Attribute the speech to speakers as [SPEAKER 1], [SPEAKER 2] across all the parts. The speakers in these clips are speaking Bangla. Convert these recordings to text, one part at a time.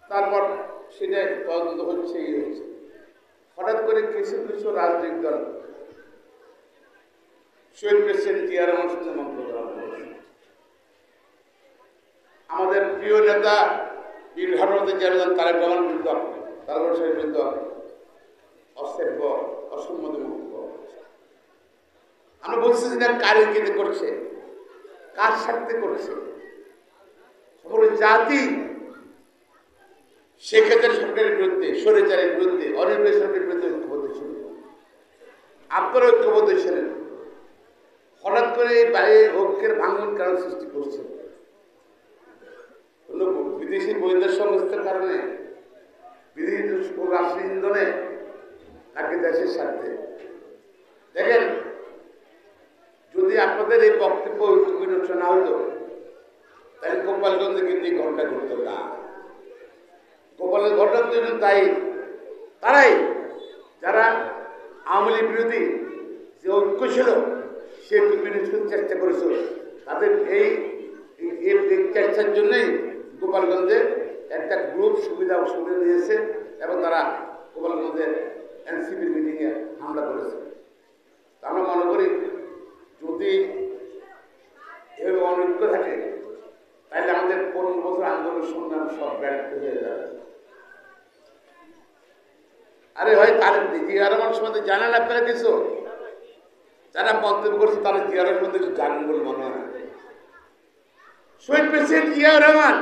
[SPEAKER 1] তারপর সেটা তদন্ত হচ্ছে হঠাৎ করে কিছু কিছু রাজনৈতিক দল শহীদ প্রেসিডেন্ট জিয়া রহমান সঙ্গে মন্তব্য করা হয়েছে। আমাদের প্রিয় নেতা বীর ঘাটবন্দি জেনারেল তারেক রহমান বিরুদ্ধে তারপর সেই বিরুদ্ধে অসভ্য অসম্মত মন্তব্য। আমরা বলছি যে কার ইঙ্গিতে করছে, কার স্বার্থে করছে। সমগ্র জাতি সেক্ষেত্রে সরকারের বিরুদ্ধে, স্বৈরাচারের বিরুদ্ধে, অনির্বাচিত সরকারের বিরুদ্ধে ঐক্যবদ্ধ ছিল। আপনারা ঐক্যবদ্ধ ছিলেন। হঠাৎ করে এই বাইরের ঐক্যের ভাঙন কেন সৃষ্টি করছে? বিদেশি গোয়েন্দা সংস্থার কারণে, বিদেশি রাষ্ট্র ইন্ধনে, নাকি দেশের স্বার্থে? দেখেন, যদি আপনাদের এই বক্তব্য ঐক্য না হতো তাহলে গোপালগঞ্জে কিন্তু এই ঘটনা ঘটতো না। গোপালের ঘটনার জন্য তারাই যারা আওয়ামী লীগ বিরোধী যে ঐক্য ছিল সে বিরোধী চেষ্টা করেছিল, তাদের এই চেষ্টার জন্যই গোপালগঞ্জে একটা গ্রুপ সুবিধা অসুবিধা নিয়েছে এবং তারা গোপালগঞ্জের এনসিপির মিটিংয়ে হামলা করেছে। আমরা মনে করি যদি এভাবে অনৈক্য থাকে তাহলে আমাদের 15 বছর আন্দোলন সংগ্রাম সব ব্যর্থ হয়ে যাবে। আরে ভাই, তার জিয়া রহমান সম্বন্ধে জানেন আপনারা কিছু? যারা মন্তব্য করছে তারা জিয়া রহমান সম্বন্ধে কিছু জানেন বলে মনে হয় না। শহীদ প্রেসিডেন্ট জিয়া রহমান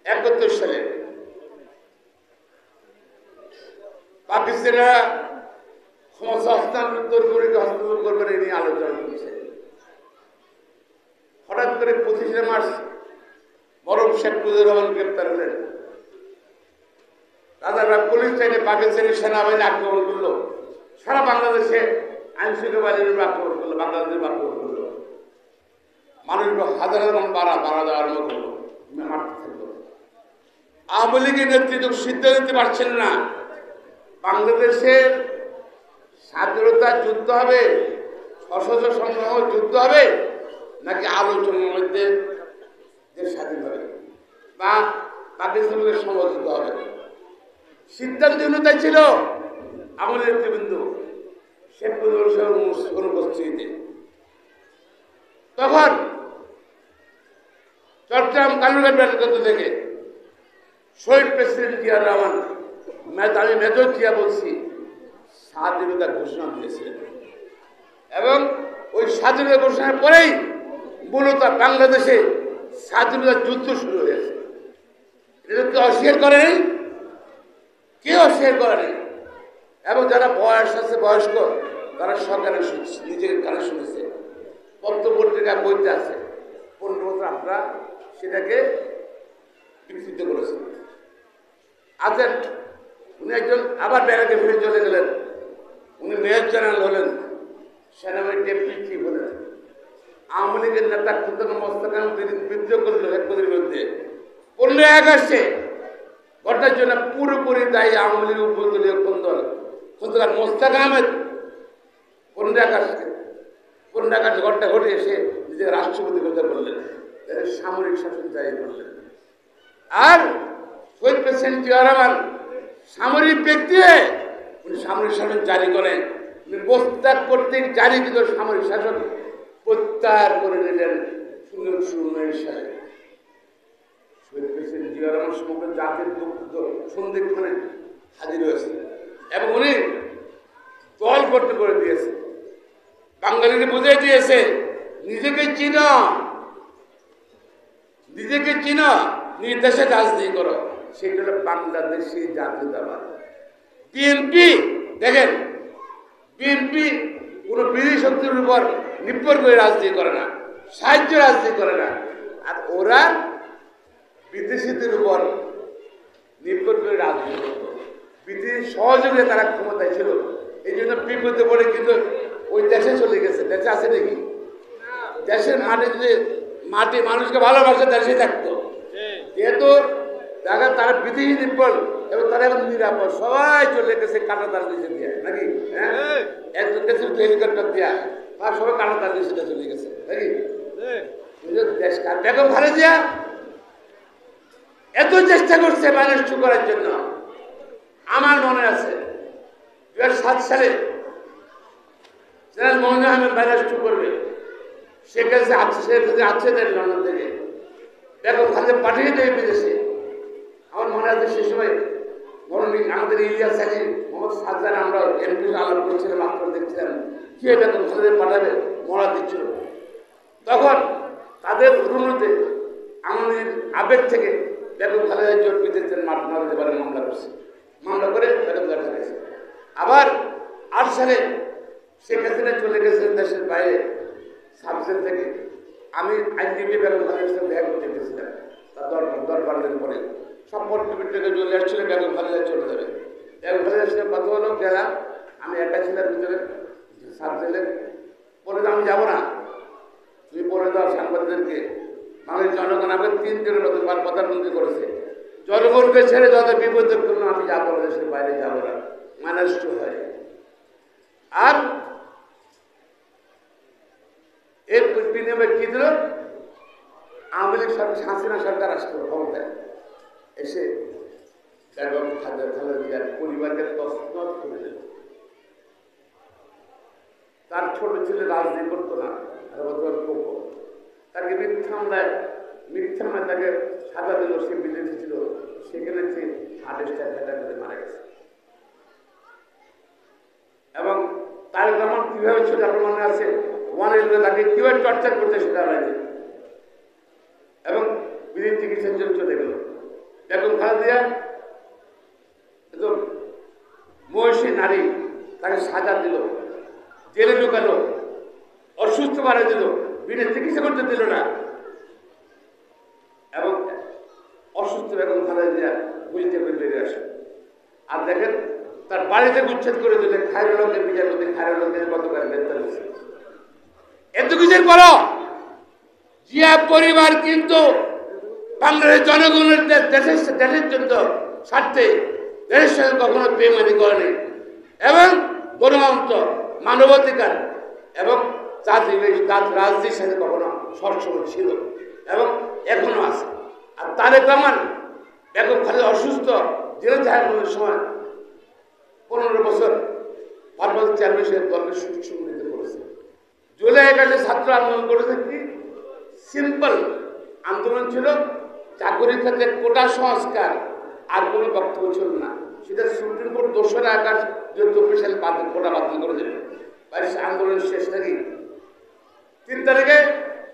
[SPEAKER 1] 71 সালে পাকিস্তানিরা ক্ষমতা হস্তান্তর হস্তান্তর করবেন এই নিয়ে আলোচনা করছে। হঠাৎ করে 25শে মার্চ মরম শেখ মুজিবুর রহমান গ্রেপ্তার হলেন। রাজারবাগ পুলিশ চাইলে পাকিস্তানি সেনাবাহিনী আক্রমণ করলো, সারা বাংলাদেশে আইন শৃঙ্খলা বাহিনীর আক্রমণ করলো, বাংলাদেশের আক্রমণ করলো, মানুষ হাজার হাজার মারা যাওয়ার মতো মারতে থাকলো। আওয়ামী লীগের নেতৃত্ব সিদ্ধান্ত নিতে পারছেন না বাংলাদেশের স্বাধীনতা যুদ্ধ হবে, সশস্ত্র সংগ্রাম যুদ্ধ হবে, নাকি আলোচনার মধ্যে দেশ স্বাধীন হবে বা পাকিস্তানের সমঝোতা হবে। সিদ্ধান্ত তাই ছিল আমাদের নেতৃবৃন্দ শেখ মুজিবুর রহমানের অনুপস্থিতিতে। তখন চট্টগ্রাম কালুরঘাট ব্যাটালিয়ন থেকে শহীদ প্রেসিডেন্ট জিয়া রহমান, আমি মেজর জিয়া বলছি, স্বাধীনতা ঘোষণা দিয়েছিলেন এবং ওই স্বাধীনতা ঘোষণার পরেই মূলত বাংলাদেশে স্বাধীনতা যুদ্ধ শুরু হয়েছে। এটা কেউ অস্বীকার করেনি, কেউ অস্বীকার করেনি। এবং যারা বয়স আছে, বয়স্ক, তারা সরকারের নিজের কানে শুনেছে, পত্রপত্রিকা বইতে আছে। 15 বছর আমরা সেটাকে বিকৃত করেছি। আছেন উনি একজন আবার ব্যারাকে ফিরে চলে গেলেন, উনি মেয়র জেনারেল হলেন, সেনাবাহিনীর ডেপুটি চিফ হলেন। আওয়ামী লীগের নেতা খুলতান মোস্তাকাম বিদ্রোহ করল একপদের বিরুদ্ধে। 15 আগস্টে ঘটনার জন্য পুরোপুরি দায়ী আওয়ামী লীগের উপদলীয় কোন্দল খুলতান মোস্তাক আহমেদ। 15 আগস্টে ঘটনা ঘটে এসে নিজের রাষ্ট্রপতি কথা বললেন, সামরিক শাসন জারি করলেন। আর শহীদ প্রেসিডেন্ট জিয়া রহমান সামরিক ব্যক্তি, উনি সামরিক শাসন জারি করেন। উনি মোস্তাক কর্তৃক জারিকৃত সামরিক শাসন প্রত্যাহার করে নিলেন 1919 সালে। শহীদ প্রেসিডেন্ট জিয়া রহমান সমগ্র জাতির দুঃখ সন্ধিক্ষণে হাজির হয়েছে এবং উনি দল গঠন করে দিয়েছে, বাঙালিকে বুঝিয়ে দিয়েছে নিজেকে চিনো, নিজেকে চিনো, নিজ দেশে রাজনীতি করো। সেটা হলো বাংলাদেশি জাতীয়তাবাদ। বিএনপি দেখেন, বিএনপি কোনো বিদেশি শক্তির উপর নির্ভর করে রাজনীতি করে না, সাহায্য রাজনীতি করে না। আর ওরা বিদেশিদের উপর নির্ভর করে রাজনীতি করত, বিদেশি সহযোগে তারা ক্ষমতায় ছিল। এই জন্য বিপদে পড়ে কিন্তু ওই দেশে চলে গেছে। দেশে আছে নাকি? দেশের মাঠে যদি মাটি মানুষকে ভালোবাসে দেশে থাকতো। যেহেতু দেখা তারা বিদেশি নির্ভর এবং তারা এখন নিরাপদ, সবাই চলে গেছে কাটা তার দেশে দিয়ে নাকি? হ্যাঁ, একজন গেছে হেলিকপ্টার দিয়া, তার সবাই কাটা তার দেশে চলে গেছে নাকি? দেশ কার বেগম খালেদা জিয়া এত চেষ্টা করছে মাইনাস 2 করার জন্য। আমার মনে আছে 2007 সালে জেনারেল মনির আহমেদ মাইনাস 2 করবে, সে কাছে আছে দেন লন্ডন থেকে বেগম খালেদা পাঠিয়ে দেয় বিদেশে। আমার মনে আছে সে সময় আমাদের ইলিয়াস আলী, মোহাম্মদ সাজ্জাদ, আমরা এমপি আলাপ করছিলাম, আপনারা দেখছিলাম কি বেগম খালেদা পাঠাবে, মরা দিচ্ছিল। তখন তাদের অনুরোধে আমাদের আবেগ থেকে বেগম খালেদা জোট বিদেশের মামলা মামলা করছে, মামলা করে বেগম দেখা গেছে। আবার 8 সালে শেখ হাসিনা চলে গেছেন দেশের বাইরে সাবজেক্ট থেকে, আমি আইনজীবী বেগম খালেদার সাথে দেখা করতে গেছিলাম। তার দরবার দিন পরে সম্পর্ক থেকে চলে আসছিল বেগম খালেদা চলে যাবে। বেগম খালেদার সাথে কথা হলো, গেলাম, আমি একা ছিলাম ভিতরে সাবজেক্টে। বলে আমি যাবো না, তুমি বলে দাও সাংবাদিকদেরকে, মানুষ জনগণ আমাকে 3 দিনের মতো প্রধানমন্ত্রী করেছে, জনগণকে ছেড়ে যত বিপদের জন্য আমি যাবো দেশের বাইরে যাবো না, মাইনাস 2 হয়। আর এর বিনিময়ে কি দিল, আওয়ামী লীগ সরকার, হাসিনা সরকার আসতো ক্ষমতায়, এসে বেগম খালেদা জিয়ার পরিবারকে তছনছ করে দিল। তার ছোট ছেলে রাজনীতি করতো না, তাকে মিথ্যা তাকে সাজা দিল, সে বিদেশে ছিল, সেখানে সে আদেশটা ভেটা করে মারা গেছে। এবং তার যেমন কিভাবে ছিল আপনার মনে আছে, তাকে কিভাবে টর্চার করতে সেটা লাগে, এবং বিদেশ চিকিৎসার জন্য চলে গেল। বেগম খালেদা একদম মহিষী নারী, তাকে সাজা দিল, জেলে ঢুকালো, অসুস্থ মারা দিল, বিদেশ চিকিৎসা করতে দিল না। এবং অসুস্থ বেগম খালেদা বুঝতে করে বেরিয়ে আসে। আর দেখেন তার বাড়িতে উচ্ছেদ করে দিলে, খায়রুলকে বিচারপতি খায়রুলকে গতকাল গ্রেপ্তার হয়েছে। এত কিছুর পরও জিয়া পরিবার কিন্তু বাংলাদেশের জনগণের দেশের জন্য স্বার্থে দেশের সঙ্গে কখনো বেইমানি করেনি, এবং গণতন্ত্র, মানবাধিকার এবং রাজনীতির সাথে কখনো সবসময় ছিল এবং এখনো আছে। আর তারেক রহমান বেগম খালেদা অসুস্থ জেলে থাকার সময় 15 বছর ভারপ্রাপ্ত চেয়ারম্যান হিসেবে দলকে সুসংগঠিত করেছে। জুলাই 21 ছাত্র আন্দোলন করেছে, কি সিম্পল আন্দোলন ছিল, চাকরির ক্ষেত্রে কোটা সংস্কার, আর কোনো বক্তব্য ছিল না। সেটা সুপ্রিম কোর্ট 2রা আগস্ট 2024 সালে কোটা বাতিল করে দেবে। আন্দোলনের শেষ থেকে 3 তারিখে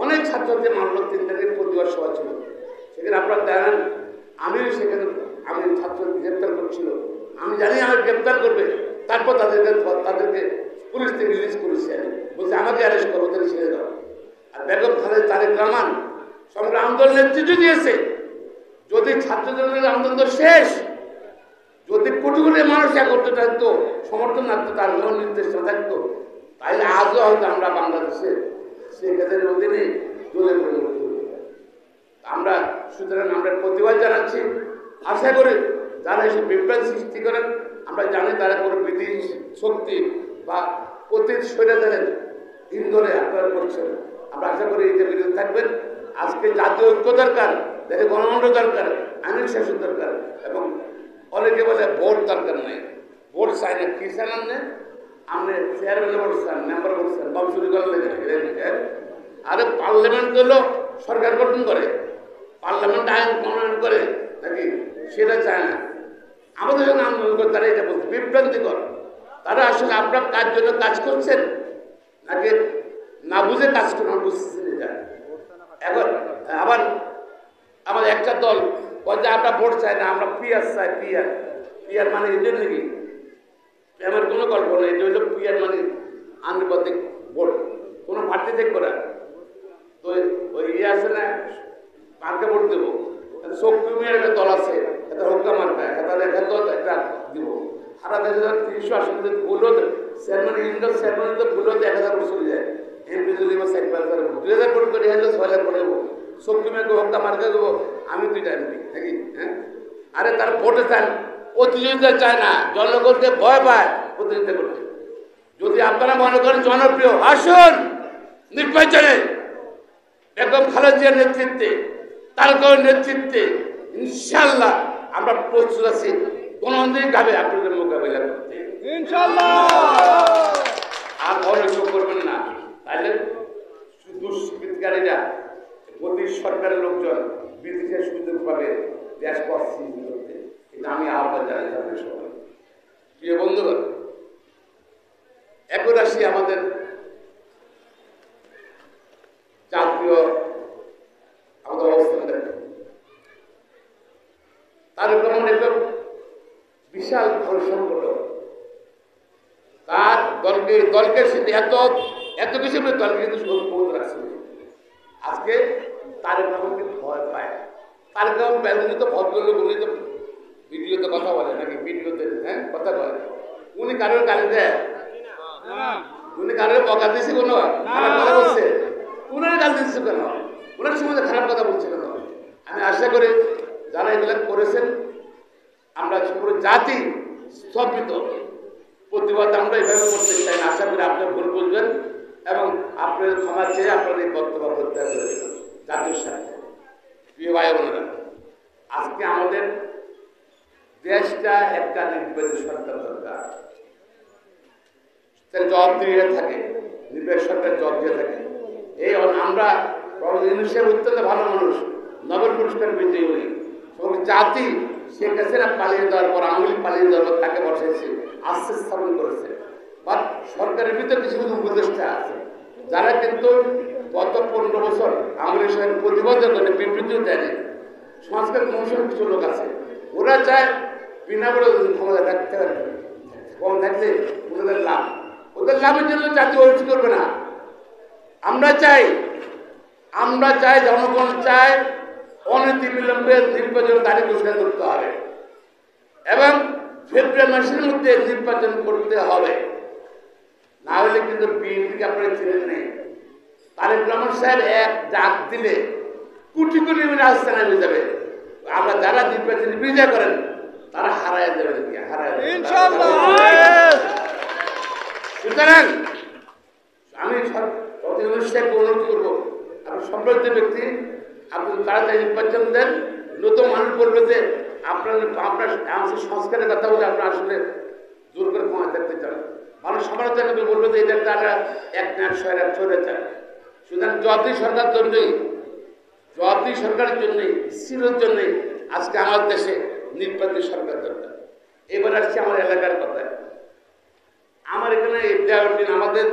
[SPEAKER 1] অনেক ছাত্রদের মানল, 3 তারিখে প্রতিবাদ সভা ছিল, সেখানে আপনারা জানেন আমিও সেখানে, আমি ছাত্রদের গ্রেপ্তার করছিল, আমি জানি আমার গ্রেপ্তার করবে, তারপর তাদেরকে পুলিশ থেকে রিলিজ করেছে, বলছে আমাকে অ্যারেস্ট করো, ওদের ছেড়ে দাও। আর বেগম খালেদা তারেক রহমান সমগ্র আন্দোলন নেতৃত্ব দিয়েছে। যদি ছাত্রদের আন্দোলন শেষ, যদি কোটি কোটি মানুষ একত্র থাকতো, সমর্থন থাকতো, তার নির্দেশ থাকতো, তাহলে আজও হয়তো আমরা বাংলাদেশে সেখানে অধীনে দলে পরিণত করি। আমরা সুতরাং আমরা প্রতিবাদ জানাচ্ছি। আশা করি যারা এসে বিভ্রান্ত সৃষ্টি করেন, আমরা জানি তারা কোনো ব্রিটিশ শক্তি বা অতীত স্বৈরাচারের ইন্ধনে আপনারা করছেন। আমরা আশা করি এতে বিরত থাকবেন। আজকে জাতীয় ঐক্য দরকার, দেশে গণতন্ত্র দরকার, আইনের শাসন দরকার, এবং অনেকে বলে ভোট দরকার নেই, ভোট চাই না, কি চান না, আপনি চেয়ারম্যান ভোট চান, মেম্বার ভোট চান, বাবু শুরু করলে আরে পার্লামেন্ট হলো সরকার গঠন করে, পার্লামেন্ট আইন প্রণয়ন করে নাকি, সেটা চায় না। আমাদের জন্য আন্দোলন করে তারা এটা বলছে বিভ্রান্তিকর। তারা আসলে আপনার কাজ জন্য কাজ করছেন নাকি না বুঝে কাজ করেন, বুঝতেছেন এটা। এখন আবার আমাদের একটা দল বলছে আমরা ভোট চাই না, আমরা পিয়ার চাই। পিয়ার মানে এদের নাকি আমার কোনো গল্প নেই, এটা হলো পিয়ার মানে আনুপাতিক ভোট, কোনো প্রার্থী দেখবো না। তো ওই আছে না, কাকে ভোট দেবো, শক্তিমের একটা দল আছে, একটা হত্যা মার্কা, তাদের একটা দল একটা দিব। সারা দেশে 300 আসন ভুলও চেয়ারম্যান ইন্ডোর চেয়ারম্যান তো ভুলও 1000 ভোট চলে যায়, এমপি যদি 2000 ভোট করে হলে 6000 করে দেবো, শক্তিমেরকে হত্যা মার্কা দেবো, আমি 2টা এমপি নাকি। হ্যাঁ, আরে তার ভোটে চান, প্রতিযোগিতা চায় না, জনগণকে ভয় পায় প্রতিযোগিতা করতে। যদি আপনারা মনে করেন জনপ্রিয়, আসুন নির্বাচনে বেগম খালেদা জিয়ার নেতৃত্বে, তারেক রহমানের নেতৃত্বে ইনশাআল্লাহ আমরা প্রস্তুত আছি গণতান্ত্রিকভাবে আপনাদের মোকাবিলা করতে
[SPEAKER 2] ইনশাআল্লাহ।
[SPEAKER 1] আর অনৈক্য করবেন না, তাহলে দুষ্কৃতকারীরা মোদী সরকারের লোকজন বিদেশের সুযোগ পাবে দেশ পরিস্থিতি করতে। কিন্তু আমি আহ্বান জানাই আপনাদের সবাই, প্রিয় বন্ধুগণ, এখন আসি আমাদের জাতীয় আমাদের অবস্থান দেখেন। তারেক রহমান একটা বিশাল ঘর সংকট, তার দলকে এত কিছু দলকে কিন্তু শুধু রাখছে। আজকে তারেক রহমানকে ভয় পায়। তারেক রহমান উনি তো ভদ্রলোক, উনি তো ভিডিওতে কথা বলে নাকি, ভিডিওতে হ্যাঁ কথা বলে। উনি কারোর গালি দেয়, উনি কারোর বকা দিয়েছে কোনো খারাপ কথা বলছে, উনার গালি দিচ্ছে কেন, ওনার সময় খারাপ কথা বলছে কেন? আমি আশা করি যারা এগুলো করেছেন, আমরা পুরো জাতি স্তম্ভিত, প্রতিবাদ আমরা এভাবে করতে চাই না। আশা করি আপনার ভুল বুঝবেন এবং আপনার ক্ষমা চেয়ে আপনার এই বক্তব্য প্রত্যাহার করে দেবেন জাতির সাথে। প্রিয় ভাই বোনেরা, আজকে আমাদের দেশটা একটা নির্বাচিত সরকার দরকার, জবাব দিয়ে থাকে, নির্বাচিত সরকার জবাব দিয়ে থাকে। এই আমরা অত্যন্ত ভালো মানুষ, নোবেল পুরস্কার বিজয়ী উনি, জাতি শেখ হাসিনা পালিয়ে দেওয়ার পর, আওয়ামী লীগ পালিয়ে দেওয়ার পর তাকে বসাইছে, আস্থা স্থাপন করেছে। বাট সরকারের ভিতরে কিছু কিছু উপদেষ্টা আছে যারা কিন্তু গত 15 বছর আওয়ামী লীগ সরকারের প্রতিবাদের জন্য বিবৃতিও দেয়নি। সংস্কার কমিশন কিছু লোক আছে, ওরা চায় বিনা বলে ক্ষমতা থাকতে পারে, কম থাকলে ওদের লাভ, ওদের লাভের জন্য জাতি ঐক্য করবে না। আমরা চাই জনগণ চায় অনতি বিলম্বে নির্বাচন তারিখ ঘোষণা করতে হবে এবং ফেব্রুয়ারি মাসের মধ্যে নির্বাচন করতে হবে। না হলে কিন্তু বিএনপিকে আপনারা চিনেন নেই, তারেক রহমান সাহেব এক ডাক দিলে কোটি কোটি রাজস্থানে হয়ে যাবে। আমরা যারা নির্বাচন বিজয় করেন তারা হারায় যাবে, সুতরাং আমি অনুরোধ করবো, আপনি সম্পৃক্ত ব্যক্তি, আপনি তাড়াতাড়ি নির্বাচন দেন। নতুন মানুষ বলবে যে আপনার সংস্কারের কথা বলে আপনার আসলে জোর করে ক্ষমা থাকতে চান, মানুষ সমালোচনা করে বলবে যে এটা তারা এক নাক ছয় চলে চান। সুতরাং জবাবদি সরকারের জন্যই স্থিরের জন্যই আজকে আমার দেশে নির্বাচিত সরকার দরকার। এবার আসছে আমার এলাকার কথা। আমার এখানে আমাদের